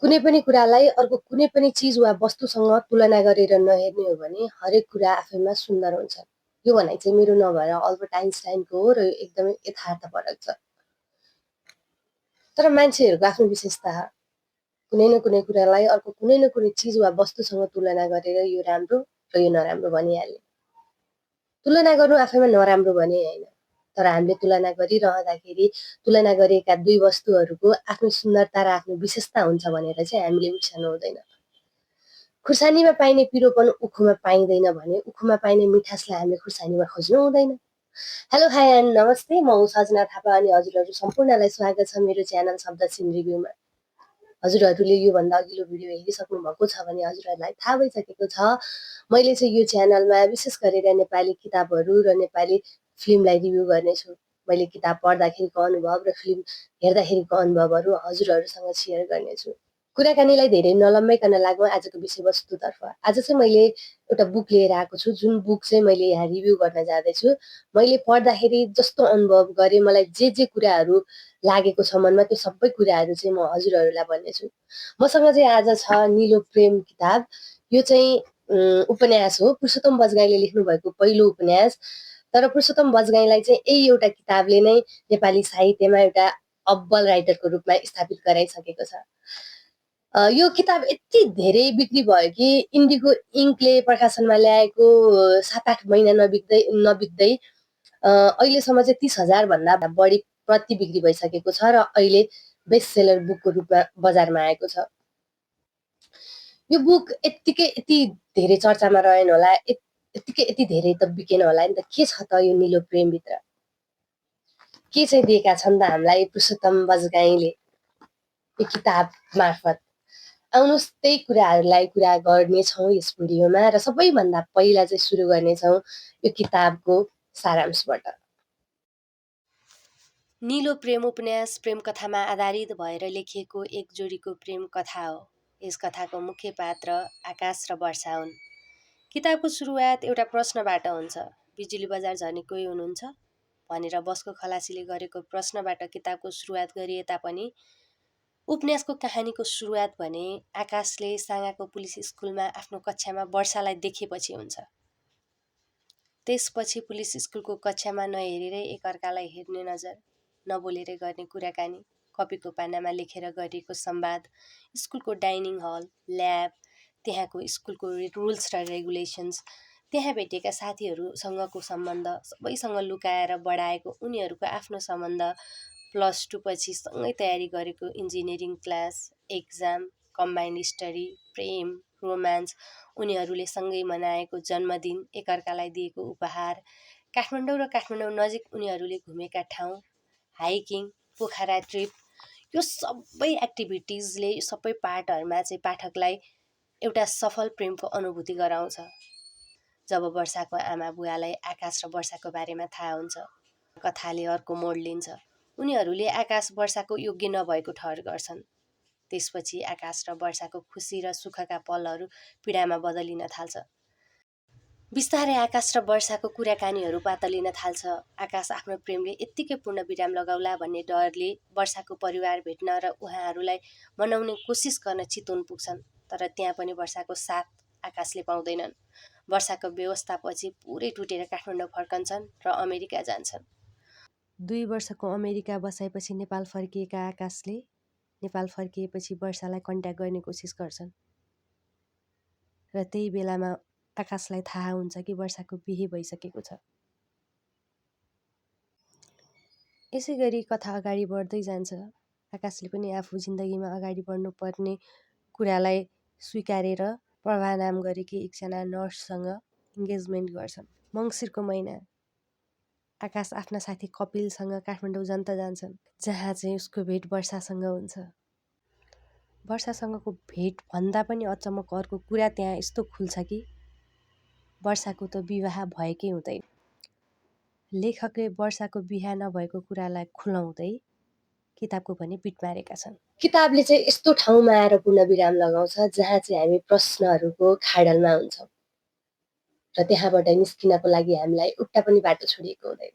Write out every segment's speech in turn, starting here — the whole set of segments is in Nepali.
कुनै पनि कुरालाई अर्को कुनै पनि चिज वा वस्तुसँग तुलना गरेर नहेर्ने हो भने हरेक कुरा आफैमा सुन्दर हुन्छ। यो भनाइ चाहिँ मेरो नभएर अल्बर्ट आइन्स्टाइनको हो र एकदमै यथार्थपरक छ। तर मान्छेहरूको आफ्नो विशेषता कुनै न कुनै कुरालाई अर्को कुनै न कुनै चिज वा वस्तुसँग तुलना गरेर यो राम्रो र यो नराम्रो भनिहाल्ने। तुलना गर्नु आफैमा नराम्रो भने होइन, तर हामीले तुलना गरिरहँदाखेरि तुलना गरिएका दुई वस्तुहरूको आफ्नो सुन्दरता र आफ्नो विशेषता हुन्छ भनेर चाहिँ हामीले बिर्सनु हुँदैन। खुर्सानीमा पाइने पिरोपन उखुमा पाइँदैन भने उखुमा पाइने मिठासलाई हामीले खुर्सानीमा खोज्नु हुँदैन। हेलो हाई एन्ड नमस्ते, म सजना थापा अनि हजुरहरू सम्पूर्णलाई स्वागत छ मेरो च्यानल शब्द सिम रिभ्यूमा। हजुरहरूले योभन्दा अघिल्लो भिडियो हेरिसक्नु भएको छ भने हजुरहरूलाई थाहा भइसकेको छ मैले चाहिँ यो च्यानलमा विशेष गरेर नेपाली किताबहरू र नेपाली फिल्मलाई रिभ्यू गर्नेछु। मैले किताब पढ्दाखेरिको अनुभव र फिल्म हेर्दाखेरिको अनुभवहरू हजुरहरूसँग सेयर गर्नेछु। कुराकानीलाई धेरै नलम्बाइकन लागौँ आजको विषयवस्तुतर्फ। आज चाहिँ मैले एउटा बुक लिएर आएको छु, जुन बुक चाहिँ मैले यहाँ रिभ्यू गर्न जाँदैछु। मैले पढ्दाखेरि जस्तो अनुभव गरेँ, मलाई जे कुराहरू लागेको छ मनमा, त्यो सबै कुराहरू चाहिँ म हजुरहरूलाई भन्नेछु। मसँग चाहिँ आज छ निलो प्रेम किताब। यो चाहिँ उपन्यास हो, पुरुषोत्तम बजगाईले लेख्नुभएको पहिलो उपन्यास। तर पुरुषोत्तम बजगाईलाई चाहिँ यही एउटा किताबले नै नेपाली साहित्यमा एउटा अब्बल राइटरको रूपमा स्थापित गराइसकेको छ। यो किताब यति धेरै बिक्री भयो कि इन्डिगो इङ्कले प्रकाशनमा ल्याएको 7-8 महिना नबित्दै अहिलेसम्म चाहिँ 30,000 भन्दा बढी प्रति बिक्री भइसकेको छ र अहिले बेस्ट सेलर बुकको रूपमा बजारमा आएको छ। यो बुक यति धेरै चर्चामा रहेन होला, यति धेरै त बिकेन होला नि त। के छ त यो निलो प्रेमभित्र? के चाहिँ दिएका छन् त हामीलाई पुरुषोत्तम बजगाईले यो किताब मार्फत? आउनुहोस् त्यही कुराहरूलाई कुरा गर्नेछौँ यस भिडियोमा र सबैभन्दा पहिला चाहिँ सुरु गर्नेछौँ यो किताबको सारांशबाट। निलो प्रेम उपन्यास प्रेम कथामा आधारित भएर लेखिएको एक जोडीको प्रेम कथा हो। यस कथाको मुख्य पात्र आकाश र वर्षा हुन्। किताबको सुरुवात एउटा प्रश्नबाट हुन्छ। बिजुली बजार झर्ने कोही हुनुहुन्छ भनेर बसको खलासीले गरेको प्रश्नबाट किताबको सुरुवात गरिए तापनि उपन्यासको कहानीको सुरुवात भने आकाशले साँगाको पुलिस स्कुलमा आफ्नो कक्षामा वर्षालाई देखेपछि हुन्छ। त्यसपछि पुलिस स्कुलको कक्षामा नहेरेरै एकअर्कालाई हेर्ने नजर, नबोलेरै गर्ने कुराकानी, कपीको पानामा लेखेर गरिएको संवाद, स्कुलको डाइनिङ हल, ल्याब, त्यहाँको स्कुलको रुल्स र रेगुलेसन्स, त्यहाँ भेटेका साथीहरूसँगको सम्बन्ध, सबैसँग लुकाएर बढाएको उनीहरूको आफ्नो सम्बन्ध, +2 पछि सँगै तयारी गरेको engineering class, exam, combined study, प्रेम, रोमान्स, उनीहरूले सँगै मनाएको जन्मदिन, एकअर्कालाई दिएको उपहार, काठमाडौँ र काठमाडौँ नजिक उनीहरूले घुमेका ठाउँ, हाइकिङ, पोखरा ट्रिप, यो सबै एक्टिभिटिजले यो सबै पार्टहरूमा चाहिँ पाठकलाई एउटा सफल प्रेमको अनुभूति गराउँछ। जब वर्षाको आमा बुवालाई आकाश र वर्षाको बारेमा थाहा हुन्छ, कथाले अर्को मोड लिन्छ। उनीहरूले आकाश वर्षाको योग्य नभएको ठहर गर्छन्। त्यसपछि आकाश र वर्षाको खुसी र सुखका पलहरू पीडामा बदलिन थाल्छ। बिस्तारै आकाश र वर्षाको कुराकानीहरू पातलिन थाल्छ। आकाश आफ्नो प्रेमले यत्तिकै पूर्ण विराम लगाउला भन्ने डरले वर्षाको परिवार भेट्न र उहाँहरूलाई मनाउने कोसिस गर्न चितवन पुग्छन्। तर त्यहाँ पनि वर्षाको साथ आकाशले पाउँदैनन्। वर्षाको व्यवस्थापछि पुरै टुटेर काठमाडौँ फर्कन्छन् र अमेरिका जान्छन्। 2 वर्षको अमेरिका बसाएपछि नेपाल फर्किएका आकाशले नेपाल फर्किएपछि वर्षालाई कन्ट्याक्ट गर्ने कोसिस गर्छन् र त्यही बेलामा आकाशलाई थाहा हुन्छ कि वर्षाको बिहे भइसकेको छ। यसै गरी कथा अगाडि बढ्दै जान्छ। आकाशले पनि आफू जिन्दगीमा अगाडि बढ्नुपर्ने कुरालाई स्वीकारेर प्रभा नाम गरेकी एकजना नर्ससँग इन्गेजमेन्ट गर्छन्। मङ्सिरको महिना आकाश आफ्ना साथी कपिलसँग काठमाडौँ जनता जान्छन्, जहाँ चाहिँ उसको भेट वर्षासँग हुन्छ। वर्षासँगको भेट भन्दा पनि अचम्मको अर्को कुरा त्यहाँ यस्तो खुल्छ कि वर्षाको त विवाह भएकै हुँदैन। लेखकले वर्षाको बिहा नभएको कुरालाई खुलाउँदै किताबको पनि पिट मारेका छन्। किताबले चाहिँ यस्तो ठाउँमा आएर पूर्ण विराम लगाउँछ जहाँ चाहिँ हामी प्रश्नहरूको खाडलमा हुन्छौँ र त्यहाँबाट निस्किनको लागि हामीलाई एउटा पनि बाटो छोडिएको हुँदैन।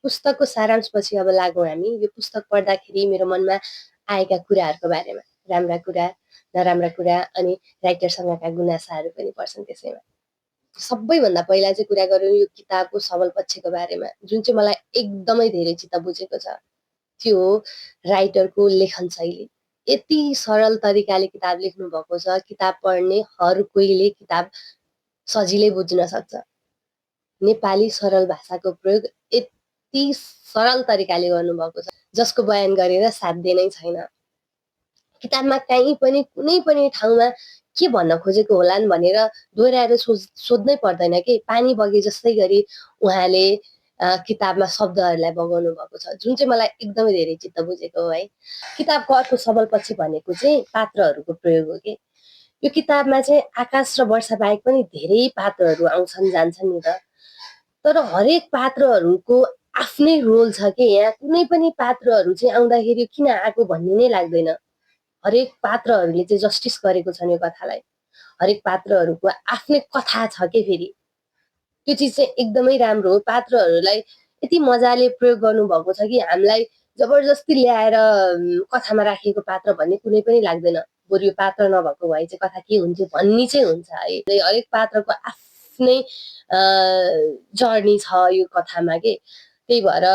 पुस्तकको सारांशपछि अब लागौँ हामी यो पुस्तक पढ्दाखेरि मेरो मनमा आएका कुराहरूको बारेमा। राम्रा कुरा, नराम्रा कुरा अनि राइटरसँगका गुनासाहरू पनि पर्छन् त्यसैमा। सबैभन्दा पहिला चाहिँ कुरा गरौँ यो किताबको सबल पक्षको बारेमा, जुन चाहिँ मलाई एकदमै धेरै चित्त बुझेको छ, त्यो हो राइटरको लेखन शैली। यति सरल तरिकाले किताब लेख्नु भएको छ, किताब पढ्ने हर कोहीले किताब सजिलै बुझ्न सक्छ। नेपाली सरल भाषाको प्रयोग यति सरल तरिकाले गर्नुभएको छ, जसको बयान गरेर साध्य नै छैन। किताबमा कहीँ पनि कुनै पनि ठाउँमा के भन्न खोजेको होलान् भनेर दोहोऱ्याएर सोध्नै पर्दैन के। पानी बगे जस्तै गरी उहाँले किताबमा शब्दहरूलाई बगाउनु भएको छ, जुन चाहिँ मलाई एकदमै धेरै चित्त बुझेको हो है। किताबको अर्को सबल पक्ष भनेको चाहिँ पात्रहरूको प्रयोग हो कि। यो किताबमा चाहिँ आकाश र वर्षा बाहेक पनि धेरै पात्रहरू आउँछन् जान्छन् नि त, तर हरेक पात्रहरूको आफ्नै रोल छ कि। यहाँ कुनै पनि पात्रहरू चाहिँ आउँदाखेरि किन आएको भन्ने नै लाग्दैन। हरेक पात्रहरूले चाहिँ जस्टिस गरेको छन् यो कथालाई। हरेक पात्रहरूको आफ्नै कथा छ के फेरि, त्यो चिज चाहिँ एकदमै राम्रो हो। पात्रहरूलाई यति मजाले प्रयोग गर्नुभएको छ कि हामीलाई जबरजस्ती ल्याएर कथामा राखिएको पात्र भन्ने कुनै पनि लाग्दैन। बरु यो पात्र नभएको भए चाहिँ कथा के हुन्थ्यो भन्ने चाहिँ हुन्छ है। हरेक पात्रको आफ्नै जर्नी छ यो कथामा के। त्यही भएर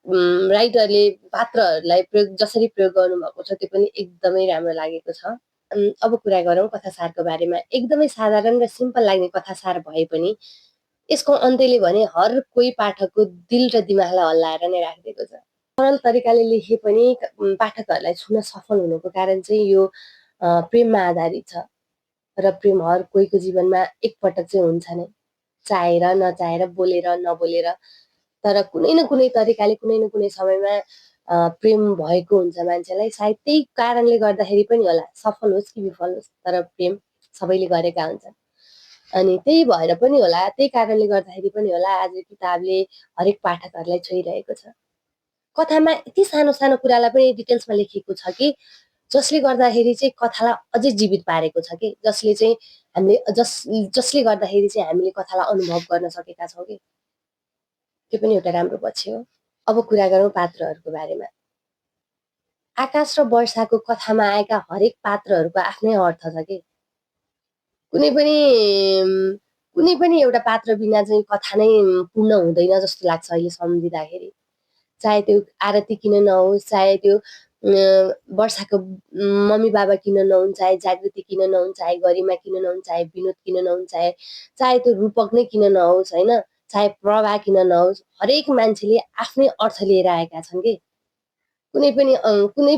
राइटरले पात्रहरूलाई जसरी प्रयोग गर्नुभएको छ त्यो पनि एकदमै राम्रो लागेको छ। अब कुरा गरौँ कथासारको बारेमा। एकदमै साधारण र सिम्पल लाग्ने कथासार भए पनि यसको अन्त्यले भने हर कोही पाठकको दिल र दिमागलाई हल्लाएर नै राखिदिएको छ। सरल तरिकाले लेखे पनि पाठकहरूलाई छुन सफल हुनुको कारण चाहिँ यो प्रेममा आधारित छ र प्रेम हर कोहीको जीवनमा एकपटक चाहिँ हुन्छ नै, चाहेर नचाहेर, बोलेर नबोलेर, तर कुनै न कुनै तरिकाले कुनै न कुनै समयमा प्रेम भएको हुन्छ मान्छेलाई। सायद त्यही कारणले गर्दाखेरि पनि होला, सफल होस् कि विफल होस्, तर प्रेम सबैले गरेका हुन्छन्। अनि त्यही भएर पनि होला, त्यही कारणले गर्दाखेरि पनि होला आज किताबले हरेक पाठकहरूलाई छोइरहेको छ। कथामा यति सानो सानो कुरालाई पनि डिटेल्समा लेखिएको छ कि जसले गर्दाखेरि चाहिँ कथालाई अझै जीवित पारेको छ कि, जसले चाहिँ जसले गर्दाखेरि चाहिँ हामीले कथालाई अनुभव गर्न सकेका छौँ कि। त्यो पनि एउटा राम्रो पक्ष हो। अब कुरा गरौँ पात्रहरूको बारेमा। आकाश र वर्षाको कथामा आएका हरेक पात्रहरूको आफ्नै अर्थ छ कि। कुनै पनि एउटा पात्र बिना चाहिँ कथा नै पूर्ण हुँदैन जस्तो लाग्छ अहिले सम्झिँदाखेरि। चाहे त्यो आरती किन नहोस्, चाहे त्यो वर्षाको मम्मी बाबा किन नहुन्, चाहे जागृति किन नहुन्, चाहे गरिमा किन नहुन्, चाहे विनोद किन नहुन्, चाहे त्यो रूपक नै किन नहोस् होइन, चाहे प्रभा किन नहोस्, हरेक मान्छेले आफ्नै अर्थ लिएर आएका छन् कि। कुनै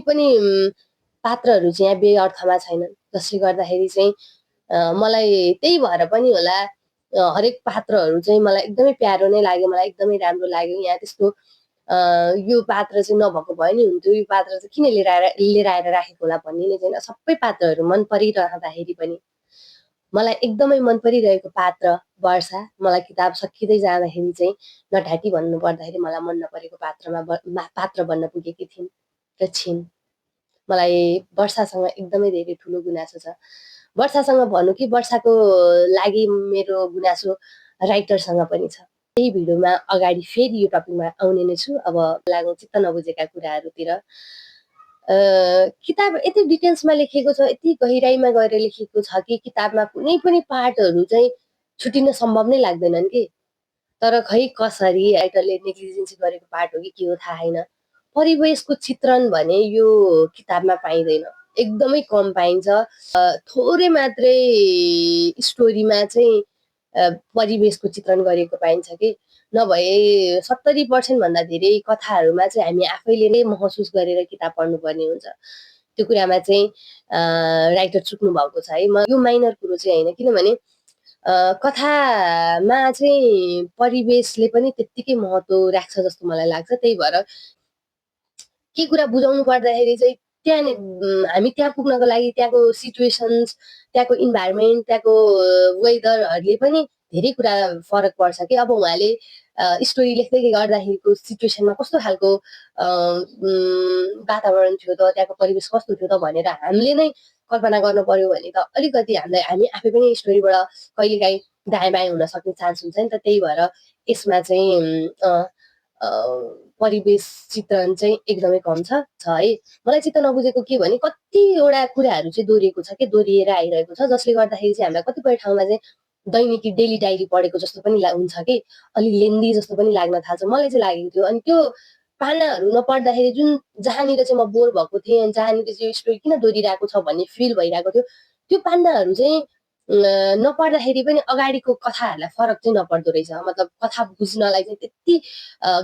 पनि पात्रहरू चाहिँ यहाँ बेअर्थमा छैनन्, जसले गर्दाखेरि चाहिँ मलाई त्यही भएर पनि होला हरेक पात्रहरू चाहिँ मलाई एकदमै प्यारो नै लाग्यो, मलाई एकदमै राम्रो लाग्यो। यहाँ त्यस्तो यो पात्र चाहिँ नभएको भए नि हुन्थ्यो, यो पात्र चाहिँ किन लिएर आएर राखेको होला भन्ने नै छैन। सबै पात्रहरू मन परिरहँदाखेरि पनि मलाई एकदमै मन परिरहेको पात्र वर्षा। मलाई किताब सकिँदै जाँदाखेरि चाहिँ नढाँटी भन्नु पर्दाखेरि मलाई मन नपरेको पात्र बन्न पुगेकी थिइन् र छिन्। मलाई वर्षासँग एकदमै धेरै ठुलो गुनासो छ। वर्षासँग भनौँ कि वर्षाको लागि मेरो गुनासो राइटरसँग पनि छ। यही भिडियोमा अगाडि फेरि यो टपिकमा आउने नै छु। अब लागौँ चित्त नबुझेका कुराहरूतिर। किताब यति डिटेल्समा लेखेको छ, यति गहिराइमा गएर लेखेको छ कि किताबमा कुनै पनि पार्टहरू चाहिँ छुटिन सम्भव नै लाग्दैनन् कि। तर खै कसरी राइटरले नेग्लिजेन्स गरेको पार्ट हो कि के हो थाहा छैन। परिवेशको चित्रण भने यो किताबमा पाइँदैन, एकदमै कम पाइन्छ। थोरै मात्रै स्टोरीमा चाहिँ परिवेशको चित्रण गरेको पाइन्छ कि, नभए 70% भन्दा धेरै कथाहरूमा चाहिँ हामी आफैले नै महसुस गरेर किताब पढ्नुपर्ने हुन्छ। त्यो कुरामा चाहिँ राइटर चुक्नु भएको छ है। यो माइनर कुरो चाहिँ होइन, किनभने कथामा चाहिँ परिवेशले पनि त्यत्तिकै महत्त्व राख्छ जस्तो मलाई लाग्छ। त्यही भएर के कुरा बुझाउनु पर्दाखेरि चाहिँ हामी त्यहाँ पुग्नको लागि त्यहाँको सिचुएसन्स, त्यहाँको इन्भाइरोमेन्ट, त्यहाँको वेदरहरूले पनि धेरै कुरा फरक पर्छ कि। अब उहाँले स्टोरी लेख्दै गर्दाखेरिको सिचुएसनमा कस्तो खालको वातावरण थियो त, त्यहाँको परिवेश कस्तो थियो त भनेर हामीले नै कल्पना गर्न पर्यो भने त अलिकति हामी आफै पनि स्टोरीबाट कहिलेकाहीँ दायाँ बायाँ हुन सक्ने चान्स हुन्छ नि त। त्यही भएर यसमा चाहिँ परिवेश चित्रण चाहिँ एकदमै कम छ है। मलाई चित्त नबुझेको के भने कतिवटा कुराहरू चाहिँ दोहोरिएको छ, दोहोरिएर आइरहेको छ, जसले गर्दाखेरि चाहिँ हामीलाई कतिपय ठाउँमा चाहिँ दैनिकी डेली डायरी पढेको जस्तो पनि हुन्छ कि अलि लेन्दी जस्तो पनि लाग्न थाल्छ। मलाई चाहिँ लागेको थियो। अनि त्यो पानाहरू नपढ्दाखेरि जहाँनिर चाहिँ म बोर भएको थिएँ अनि जहाँनिर चाहिँ यो स्टोरी किन दोहोरिरहेको छ भन्ने फिल भइरहेको थियो, त्यो पानाहरू चाहिँ नपढ्दाखेरि पनि अगाडिको कथाहरूलाई फरक चाहिँ नपर्दो रहेछ। मतलब कथा बुझ्नलाई चाहिँ त्यति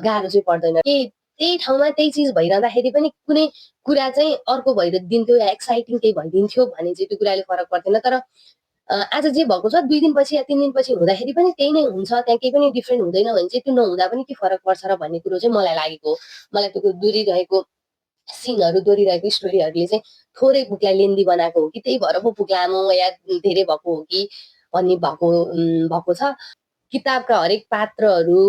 गाह्रो चाहिँ पर्दैन। त्यही ठाउँमा त्यही चिज भइरहँदाखेरि पनि कुनै कुरा चाहिँ अर्को भइदिन्थ्यो या एक्साइटिङ केही भइदिन्थ्यो भने चाहिँ त्यो कुराले फरक पर्दैन। तर आज जे भएको छ 2 दिनपछि या 3 दिनपछि हुँदाखेरि पनि त्यही नै हुन्छ, त्यहाँ केही पनि डिफ्रेन्ट हुँदैन भने चाहिँ त्यो नहुँदा पनि के फरक पर्छ र भन्ने कुरो चाहिँ मलाई लागेको हो। मलाई त्यो दोहोरिरहेको सिनहरू, दोहोरिरहेको स्टोरीहरूले चाहिँ थोरै बुकलाई लेन्दी बनाएको हो कि त्यही भएर पो बुक लामो या धेरै भएको हो कि भन्ने भएको छ। किताबका हरेक पात्रहरू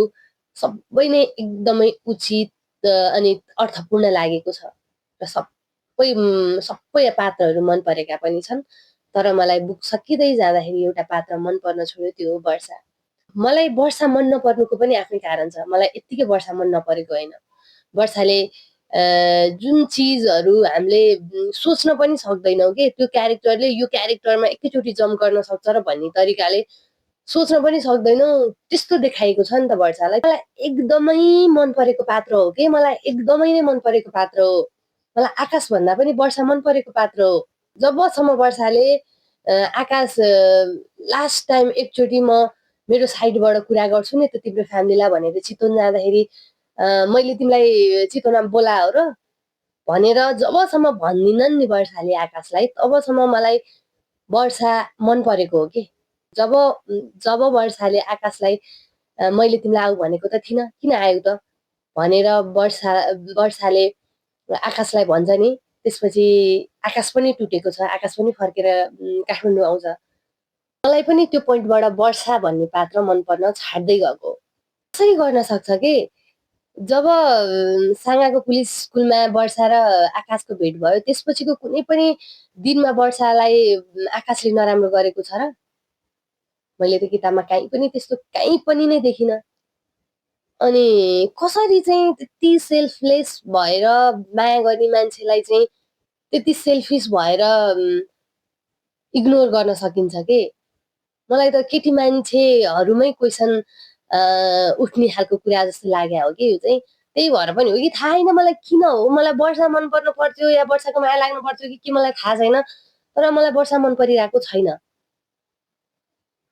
सबै नै एकदमै उचित अनि अर्थपूर्ण लागेको छ र सबै पात्रहरू मन परेका पनि छन्। तर मलाई बुक सकिँदै जाँदाखेरि एउटा पात्र मन पर्न छोड्यो, त्यो हो वर्षा। मलाई वर्षा मन नपर्नुको पनि आफ्नै कारण छ। मलाई यत्तिकै वर्षा मन नपरेको होइन। वर्षाले जुन चिजहरू हामीले सोच्न पनि सक्दैनौँ कि त्यो क्यारेक्टरले यो क्यारेक्टरमा एकैचोटि जम्प गर्न सक्छ र भन्ने तरिकाले सोच्न पनि सक्दैनौँ, त्यस्तो देखाइएको छ नि त वर्षालाई। मलाई एकदमै मन परेको पात्र हो कि मलाई एकदमै नै मन परेको पात्र हो। मलाई आकाशभन्दा पनि वर्षा मन परेको पात्र हो। जबसम्म वर्षाले आकाश लास्ट टाइम एकचोटि म मेरो साइडबाट कुरा गर्छु नि त तिम्रो फ्यामिलीलाई भनेर चितवन जाँदाखेरि मैले तिमीलाई चितवनमा बोला हो र भनेर जबसम्म भन्दिनन् नि वर्षाले आकाशलाई, तबसम्म मलाई वर्षा मन परेको हो कि। जब वर्षाले आकाशलाई मैले तिमीलाई आऊ भनेको त थिइनँ, किन आयौ त भनेर वर्षाले आकाशलाई भन्छ नि, त्यसपछि आकाश पनि टुटेको छ, आकाश पनि फर्केर काठमाडौँ आउँछ। मलाई पनि त्यो पोइन्टबाट वर्षा भन्ने पात्र मन पर्न छाड्दै गएको। कसरी गर्न सक्छ कि जब साङ्गाको पुलिस स्कुलमा वर्षा र आकाशको भेट भयो त्यसपछिको कुनै पनि दिनमा वर्षालाई आकाशले नराम्रो गरेको छ र? मैले त किताबमा कहीँ पनि नै देखिनँ। अनि कसरी चाहिँ त्यति सेल्फलेस भएर माया गर्ने मान्छेलाई चाहिँ त्यति सेल्फिस भएर इग्नोर गर्न सकिन्छ कि? मलाई त केटी मान्छेहरूमै क्वेसन उठ्ने खालको कुरा जस्तो लाग्यो हो कि यो चाहिँ। त्यही भएर पनि हो कि थाहा छैन मलाई किन हो, मलाई वर्षा मन पर्न पर्थ्यो या वर्षाको माया लाग्नु पर्थ्यो कि के मलाई थाहा छैन, तर मलाई वर्षा मन परिरहेको छैन।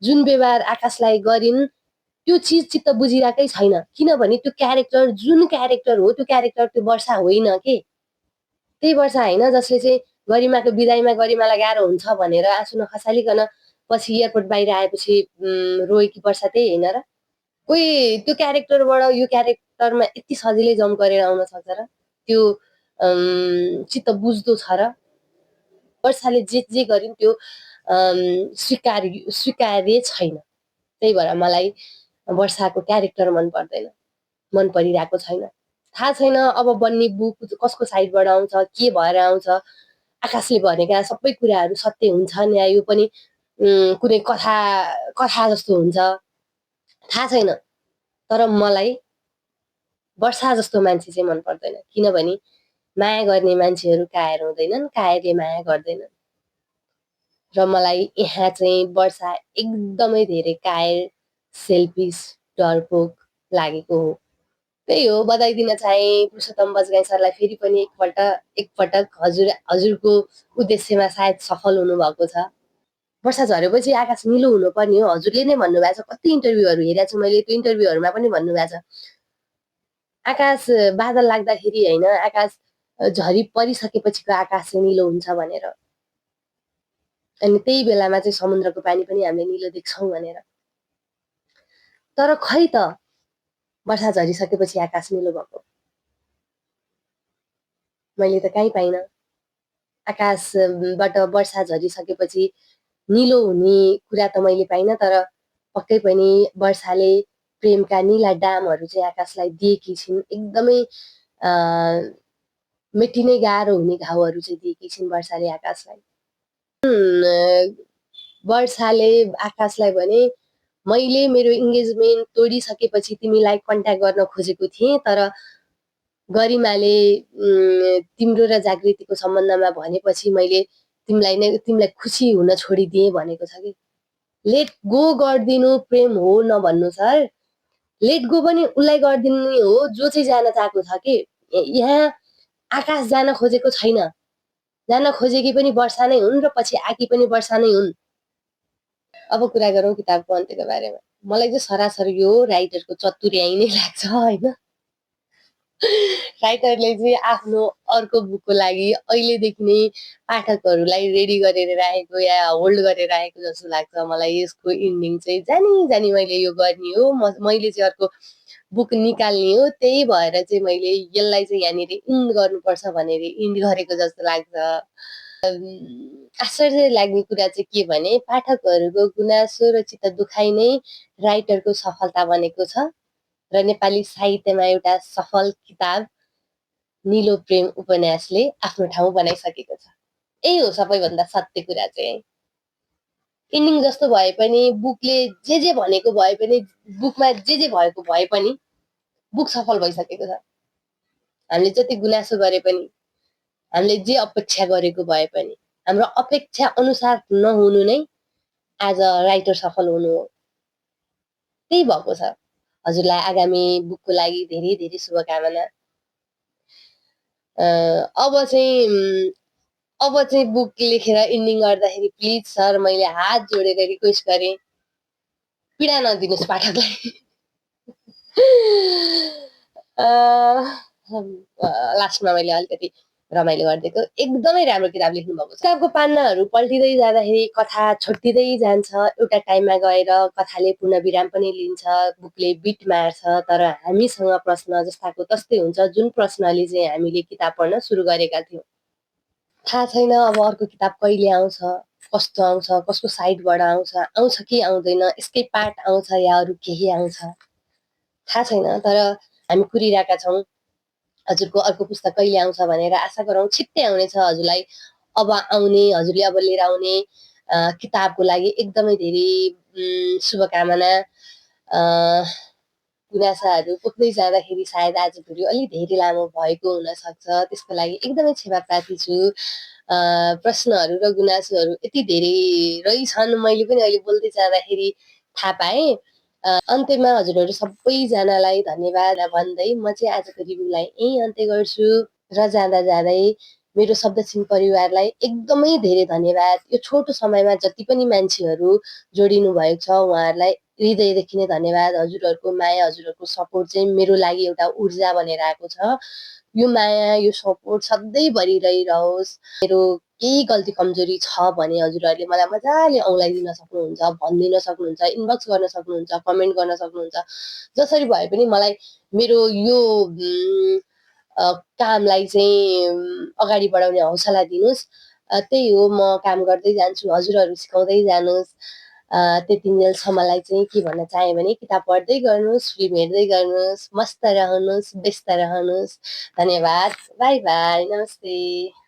जुन व्यवहार आकाशलाई गरिन् त्यो चिज चित्त बुझिरहेकै छैन, किनभने त्यो क्यारेक्टर जुन क्यारेक्टर हो त्यो क्यारेक्टर त्यो वर्षा होइन के। त्यही वर्षा होइन जसले चाहिँ गरिमाको बिदाईमा गरिमालाई गाह्रो हुन्छ भनेर आँसु नखसालिकन पछि एयरपोर्ट बाहिर आएपछि रोएकी वर्षा त्यही होइन र? कोही त्यो क्यारेक्टरबाट यो क्यारेक्टरमा यति सजिलै जम्प गरेर आउन सक्छ र? त्यो चित्त बुझ्दो छ र? वर्षाले जे गरिन् त्यो स्वीकार्य छैन। त्यही भएर मलाई वर्षाको क्यारेक्टर मन पर्दैन, मन परिरहेको छैन। थाहा छैन अब बन्ने बुक कसको साइडबाट आउँछ, के भएर आउँछ, आकाशले भनेका सबै कुराहरू सत्य हुन्छन् या यो पनि कुनै कथा जस्तो हुन्छ, थाहा छैन। तर मलाई वर्षा जस्तो मान्छे चाहिँ मन पर्दैन, किनभने माया गर्ने मान्छेहरू कायर हुँदैनन्, कायरले माया गर्दैनन्। र मलाई यहाँ चाहिँ वर्षा एकदमै धेरै कायर, सेल्फिस, डरपोक लागेको हो। त्यही हो, बधाई दिन चाहे पुरुषोत्तम बजगाई सरलाई फेरि पनि एकपटक हजुरको उद्देश्यमा सायद सफल हुनुभएको छ। वर्षा झरेपछि आकाश निलो हुनुपर्ने हो, हजुरले नै भन्नुभएको छ। कति इन्टरभ्यूहरू हेरेको छु मैले, त्यो इन्टरभ्यूहरूमा पनि भन्नुभएको छ आकाश बादल लाग्दाखेरि होइन, आकाश झरी परिसकेपछिको आकाश चाहिँ निलो हुन्छ भनेर। अनि त्यही बेलामा चाहिँ समुद्रको पानी पनि हामीले निलो देख्छौँ भनेर। तर खै त वर्षा झरिसकेपछि आकाश निलो भएको मैले त कहीँ पाइनँ। आकाशबाट वर्षा झरिसकेपछि निलो हुने कुरा त मैले पाइनँ, तर पक्कै पनि वर्षाले प्रेमका निला डामहरू चाहिँ आकाशलाई दिएकी छिन्। एकदमै मेटिनै गाह्रो हुने घाउहरू चाहिँ दिएकी छिन् वर्षाले आकाशलाई। वर्षाले आकाशलाई भने मैले मेरो इङ्गेजमेन्ट तोडिसकेपछि तिमीलाई कन्ट्याक्ट गर्न खोजेको थिएँ, तर गरिमाले तिम्रो र जागृतिको सम्बन्धमा भनेपछि मैले तिमीलाई खुसी हुन छोडिदिएँ भनेको छ कि। लेट गो गरिदिनु प्रेम हो नभन्नु सर, लेट गो पनि उसलाई गरिदिनु हो जो चाहिँ जान चाहेको छ कि। यहाँ आकाश जान खोजेको छैन, जान खोजेकी पनि वर्षा नै हुन् र पछि आकी पनि वर्षा नै हुन्। अब कुरा गरौँ किताबको अन्त्यको बारेमा। मलाई चाहिँ सरासर यो राइटरको चतुर्याइ नै लाग्छ होइन। राइटरले चाहिँ आफ्नो अर्को बुकको लागि अहिलेदेखि नै पाठकहरूलाई रेडी गरेर राखेको या होल्ड गरेर राखेको जस्तो लाग्छ मलाई। यसको इन्डिङ चाहिँ जानी मैले यो गर्ने हो, मैले चाहिँ अर्को बुक निकाल्ने हो, त्यही भएर चाहिँ मैले यसलाई चाहिँ यहाँनिर इन्ड गर्नुपर्छ भनेर इन्ड गरेको जस्तो लाग्छ। आश्चर्य लाग्ने कुरा चाहिँ के भने पाठकहरूको गुनासो र चित्त दुखाइ नै राइटरको सफलता बनेको छ र नेपाली साहित्यमा एउटा सफल किताब निलो प्रेम उपन्यासले आफ्नो ठाउँ बनाइसकेको छ। यही हो सबैभन्दा सत्य कुरा चाहिँ। इन्डिङ जस्तो भए पनि, बुकले जे भनेको भए पनि, बुकमा जे भएको भए पनि बुक सफल भइसकेको छ। हामीले जति गुनासो गरे पनि, हामीले जे अपेक्षा गरेको भए पनि, हाम्रो अपेक्षा अनुसार नहुनु नै आज राइटर सफल हुनु हो। त्यही भएको छ। हजुरलाई आगामी बुकको लागि धेरै धेरै शुभकामना। अब चाहिँ बुक लेखेर इन्डिङ गर्दाखेरि प्लिज सर मैले हात जोडेर रिक्वेस्ट गरेँ, पीडा नदिनुहोस् पाठकलाई। लास्टमा मैले अलिकति रमाइलो गरिदिएको। एकदमै राम्रो किताब लेख्नु भएको छ। किताबको पानाहरू पल्टिँदै जाँदाखेरि कथा छुट्टिँदै जान्छ। एउटा टाइममा गएर कथाले पूर्णविराम पनि लिन्छ, बुकले बिट मार्छ, तर हामीसँग प्रश्न जस्ताको तस्तै हुन्छ, जुन प्रश्नले चाहिँ हामीले किताब पढ्न सुरु गरेका थियौँ। थाहा छैन अब अर्को किताब कहिले आउँछ, कस्तो आउँछ, कसको साइडबाट आउँछ कि आउँदैन, यसकै पार्ट आउँछ या अरू केही आउँछ, थाहा छैन। तर हामी कुरिरहेका छौँ हजुरको अर्को पुस्तक कहिले आउँछ भनेर। आशा गरौँ छिट्टै आउनेछ हजुरलाई अब आउने, हजुरले अब लिएर आउने किताबको लागि एकदमै धेरै शुभकामना। गुनासाहरू पोख्दै जाँदाखेरि सायद आज भिडियो अलिक धेरै लामो भएको हुनसक्छ, त्यसको लागि एकदमै क्षमाप्रार्थी छु। प्रश्नहरू र गुनासोहरू यति धेरै रहेछन्, मैले पनि अहिले बोल्दै जाँदाखेरि थाहा पाएँ। अन्त्यमा हजुरहरू सबैजनालाई धन्यवाद भन्दै म चाहिँ आजको रिभ्यूलाई यहीँ अन्त्य गर्छु र जाँदै मेरो शब्दछिन परिवारलाई एकदमै धेरै धन्यवाद। यो छोटो समयमा जति पनि मान्छेहरू जोडिनु भएको छ उहाँहरूलाई हृदयदेखि नै धन्यवाद। हजुरहरूको माया, हजुरहरूको सपोर्ट चाहिँ मेरो लागि एउटा ऊर्जा बनेर आएको छ। यो माया, यो सपोर्ट सधैँभरि रहिरहोस्। मेरो केही गल्ती कमजोरी छ भने हजुरहरूले मलाई मजाले औँलाइदिन सक्नुहुन्छ, भनिदिन सक्नुहुन्छ, इनबक्स गर्न सक्नुहुन्छ, कमेन्ट गर्न सक्नुहुन्छ। जसरी भए पनि मलाई मेरो यो कामलाई चाहिँ अगाडि बढाउने हौसला दिनुहोस्। त्यही हो, म काम गर्दै जान्छु, हजुरहरू सिकाउँदै जानुहोस्। त्यतिन्जेलसम्मलाई चाहिँ के भन्न चाहेँ भने किताब पढ्दै गर्नुहोस्, फिल्म हेर्दै गर्नुहोस्, मस्त रहनुहोस्, व्यस्त रहनुहोस्। धन्यवाद, बाई बाई, नमस्ते।